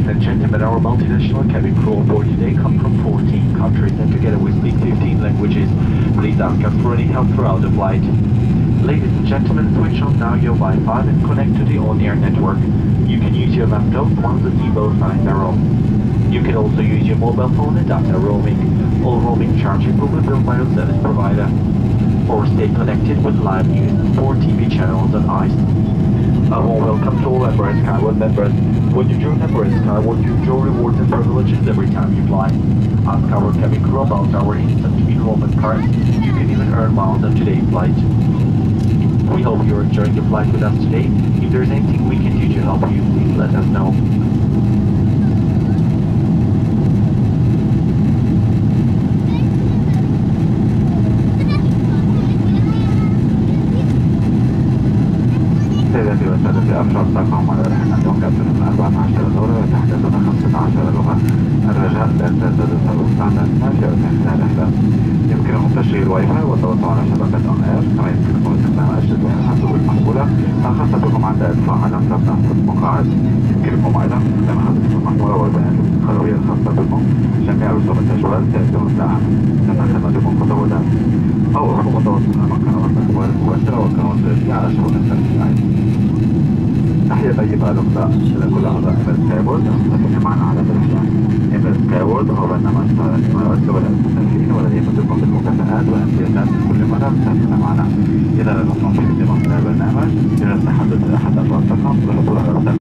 Ladies and gentlemen, our multinational cabin crew on board today come from 14 countries and together we speak 15 languages. Please ask us for any help throughout the flight. Ladies and gentlemen, switch on now your Wi-Fi and connect to the on-air network. You can use your laptop once the seatbelt signs are on. You can also use your mobile phone and data roaming. All roaming charges will be billed by your service provider. Or stay connected with live news and 4 TV channels on ICE. A warm welcome to all Emirates Skyward members. When you join Emirates Skyward, you enjoy rewards and privileges every time you fly. Ask our cabin crew about our instant enrollment cards. You can even earn miles on today's flight. We hope you're enjoying the flight with us today. If there's anything we can do to help you, please let us know. سيداتي وسادتي، أبشرتكم على رحلة كابتن 14 دولة وتحدثنا 15 لغة. الرجاء لا تزالوا استعدادنا في أثناء الرحلة. يمكنكم تشغيل واي فاي والتواصل على شبكة أون اير، كما يمكنكم استخدام أجهزة الحاسوب المحمولة الخاصة بكم عند إطفاء علامة النصب المقاعد. يمكنكم أيضا استخدام الحاسوب المحمولة والبيانات الخلوية الخاصة بكم. جميع رسوم التجوال تأتي مساعة. تم خدمتكم خطوات أو أخذوا التواصل مع قنوات الأخبار المباشرة والقنوات الرسمية على شبكة الإنترنت. تحية طيبة لكل أعضاء إميريتس سكايورد المشتركين معنا على الرحلة. إميريتس سكايورد هو برنامج طائرة الإمارات لولاية المستهلكين والذي يمدكم بالمكافآت والامتيازات في كل مرة تسافرون معنا. إذا لم تكن في انضمام إلى البرنامج يجب التحدث إلى أحد أشخاصكم للحصول على